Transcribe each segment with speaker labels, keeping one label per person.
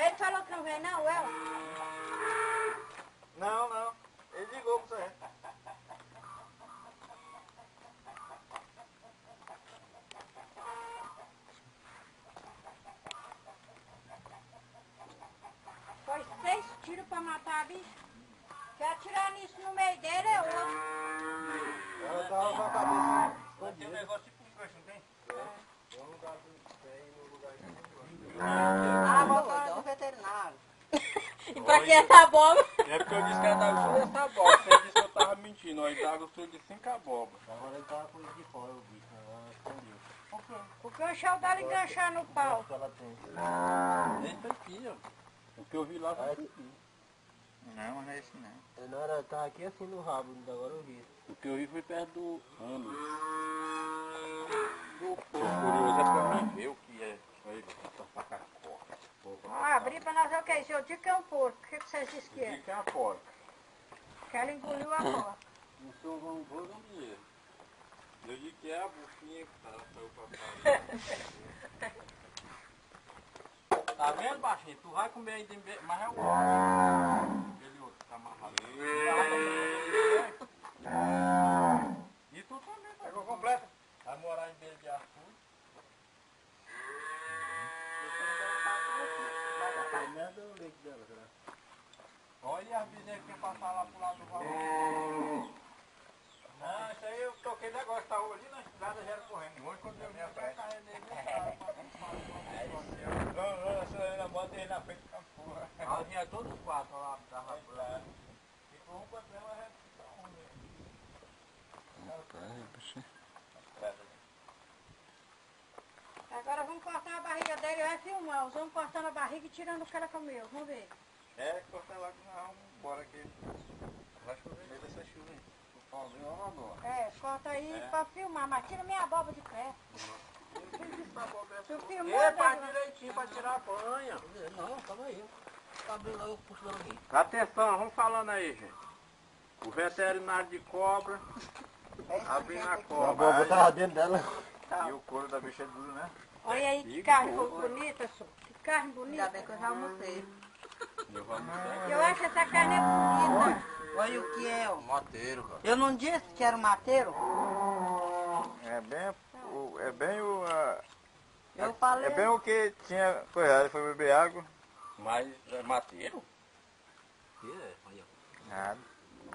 Speaker 1: Ele falou que não vem não, ela?
Speaker 2: Não. Ele ligou pra você.
Speaker 1: Foi 6 tiros pra matar a bicha. Quer atirar nisso no meio dele é outro.
Speaker 2: Ela tava com a cabeça escondida. Tem um negócio tipo um gancho, não tem? É um lugar tem um lugar
Speaker 1: Ah, botou no veterinário.
Speaker 3: E pra que essa abóbora?
Speaker 4: É porque eu disse que ela tava gostando dessa abóbora. Você disse que eu tava mentindo. Ele tava gostando de 5 abóboras.
Speaker 2: Agora ele tava com isso de fora, o bicho, ela escondeu.
Speaker 4: Por quê?
Speaker 1: O ganchão dela enganchar no pau.
Speaker 2: Que ela tem.
Speaker 4: Esse aqui, ó. O que eu vi lá foi esse aqui.
Speaker 2: Não, mas não é esse não. Ele era, tá aqui assim no rabo, agora eu vi.
Speaker 4: O que eu vi foi perto do ânus. O curioso é pra mim ver o que é. Olha ele, essa faca corta.
Speaker 1: Ah, abri pra nós ver o que é isso. Eu digo que é um porco. O que vocês dizem que é?
Speaker 4: Que é a porca.
Speaker 1: Que ela engoliu a porca.
Speaker 4: Não sou um bom dinheiro. Eu digo que é a buchinha que saiu pra fora. Tá vendo, baixinho? Tu vai comer ainda, mas é o outro. Aquele outro que tá amarrado. E tu também, tá?
Speaker 2: Pegou completa?
Speaker 4: Vai morar em Beira de Arthur.
Speaker 2: Nada o leite dela, será?
Speaker 4: Olha as bezerras que passar lá pro lado do valor.
Speaker 2: Não, isso aí eu toquei negócio, tava ali na estrada, já era correndo.
Speaker 4: Hoje quando eu vim pra cá, ele
Speaker 2: Não, essa aí na bota ele na frente da porra.
Speaker 4: ela vinha todos os quatro lá, tava por lá.
Speaker 2: Ficou um pra trás, mas é um mesmo.
Speaker 1: Agora vamos cortar a barriga dele e vai filmar. Os homens cortando a barriga e tirando o que ela comeu. Vamos ver.
Speaker 2: É, corta lá que nós vamos embora aqui. Vai chover meio dessa chuva aí. O pauzinho é uma boa.
Speaker 1: É, corta aí pra filmar. Mas tira minha abóbora de pé. Tu filmou,
Speaker 4: É, faz
Speaker 1: Débora?
Speaker 4: direitinho pra tirar a banha.
Speaker 2: Não, calma aí. Tá abrindo lá, eu puxo lá aqui.
Speaker 4: Atenção, vamos falando aí, gente. O veterinário de cobra, abrindo a cobra.
Speaker 2: botar dentro dela. E o couro da bicha é duro, né?
Speaker 1: Olha aí que carne bonita, só. Que carne bonita.
Speaker 3: Ainda bem que eu já almocei.
Speaker 1: Eu acho que essa carne é bonita.
Speaker 3: Olha o que é, ó.
Speaker 2: Mateiro, cara.
Speaker 3: Eu não disse que era um mateiro?
Speaker 2: É bem o...
Speaker 3: Eu falei.
Speaker 2: É bem o que tinha coisa, foi beber água.
Speaker 4: Mas é mateiro?
Speaker 2: Nada.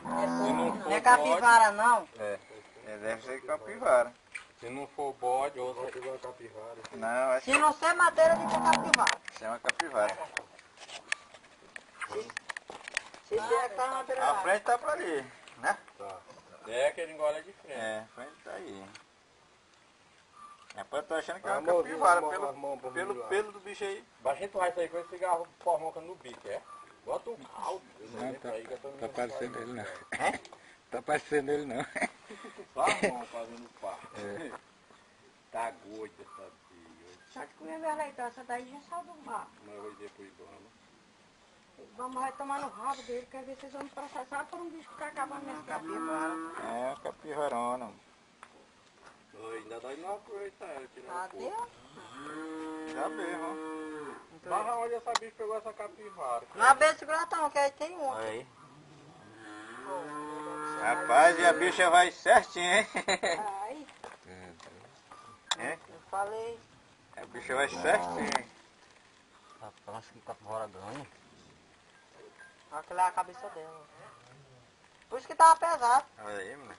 Speaker 3: Não é capivara, não.
Speaker 2: É, deve ser capivara.
Speaker 4: Se não for bode, ou
Speaker 2: Capivara. Não, acho
Speaker 3: Se não ser madeira, de ser capivara.
Speaker 2: que é uma capivara.
Speaker 3: Se tiver que tá madeira
Speaker 2: A
Speaker 3: lá.
Speaker 2: frente tá pra ali, né?
Speaker 4: é que ele engole de frente.
Speaker 2: É, a frente tá aí. Rapaz, eu tô achando que é uma capivara pelo pelo do bicho aí.
Speaker 4: Baixinho, tu vai sair com esse cigarro formoca no bico, é? Bota um caldo.
Speaker 5: Não, tá parecendo ele não. Tá parecendo ele não.
Speaker 4: Só a mão fazendo pá. Tá gorda essa bicha.
Speaker 1: Só de comer minha leitão, essa daí já saiu do rabo.
Speaker 4: Mas hoje depois vamos.
Speaker 1: Vamos retomar no rabo dele, quer ver se vocês vão me processar por um bicho que tá acabando nesse cabelo.
Speaker 2: É uma capivarona.
Speaker 4: Ainda dá não aproveitar ela, tirar o
Speaker 3: Cadê?
Speaker 4: corpo.
Speaker 2: Já mesmo,
Speaker 4: Mas onde essa bicha pegou essa capivara?
Speaker 3: Não abre segurar não, que aí tem um.
Speaker 2: ó. Aí. Rapaz, e a bicha vai certinho, hein?
Speaker 1: Aí,
Speaker 2: É?
Speaker 3: Eu falei.
Speaker 2: A bicha vai certinho, hein?
Speaker 5: Rapaz, que capivara ganha.
Speaker 3: Aquela é a cabeça dela. Por isso que tava pesado.
Speaker 2: Olha aí, mano.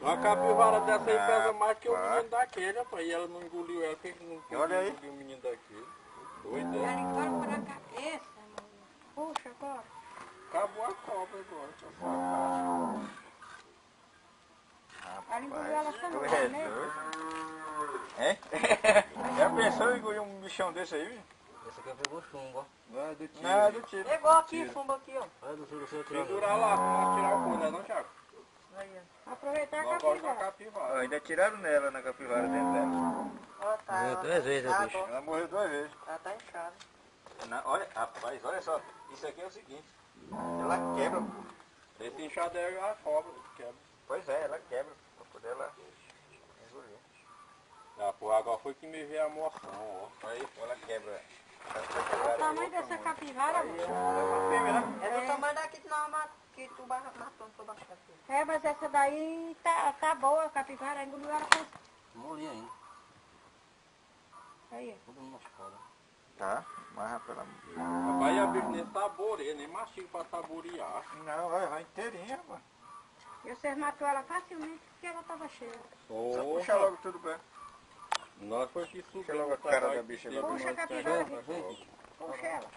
Speaker 4: Uma capivara dessa aí pesa mais que o menino daquele, rapaz. E ela não engoliu ela, por que não
Speaker 2: Olha aí.
Speaker 4: engoliu o menino daquele? Doido,
Speaker 1: ela
Speaker 4: é?
Speaker 1: engole por a cabeça, mano. Puxa agora.
Speaker 4: Acabou a cobra agora.
Speaker 1: Ela engoliu ela
Speaker 2: Tu
Speaker 1: também,
Speaker 2: é
Speaker 1: né?
Speaker 2: doido. Hein? Já pensou em engolir um bichão desse aí, viu?
Speaker 5: Esse aqui pegou chumbo, ó.
Speaker 2: Não é do tiro. Não é do tiro.
Speaker 3: Pegou aqui, fumbo aqui, ó.
Speaker 4: Segurar lá, vamos tirar o cu, né, não, Thiago?
Speaker 3: Aí, ó.
Speaker 1: Aproveitar a
Speaker 4: Não gosto da
Speaker 1: capivara.
Speaker 4: capivara.
Speaker 2: Ainda tiraram nela, na capivara dentro dela.
Speaker 3: Ó, tá.
Speaker 5: Morreu
Speaker 3: ela
Speaker 5: 3 vezes a
Speaker 3: tá
Speaker 5: bicha.
Speaker 3: agora.
Speaker 2: Ela morreu 2 vezes.
Speaker 3: Ela tá inchada.
Speaker 2: Olha, rapaz, olha só. Isso aqui é o seguinte. Ela quebra.
Speaker 4: Esse inchado é a cobra, quebra.
Speaker 2: Pois é, ela quebra. Pra poder ela engolir.
Speaker 4: Ah, pô, agora foi que me ver a moção, ó.
Speaker 2: Aí, ela quebra.
Speaker 1: Olha o tamanho dessa capivara, moço.
Speaker 3: É do tamanho daqui que nós que tu matou toda a chave.
Speaker 1: É, mas essa daí tá boa, a capivara. Engoliu ela com...
Speaker 2: Molinha ainda.
Speaker 1: Aí,
Speaker 2: Tudo nas cordas.
Speaker 5: Tá, mas pela...
Speaker 4: Rapaz, a bicho nem saboreia, nem mastiga pra saborear.
Speaker 5: Não, vai inteirinha, mano.
Speaker 1: e vocês matou ela facilmente porque ela tava cheia.
Speaker 5: Só puxa logo tudo bem.
Speaker 4: Nós foi que subimos.
Speaker 5: logo a cara da bicha agora.
Speaker 1: Puxa a capivara aqui. Puxa ela.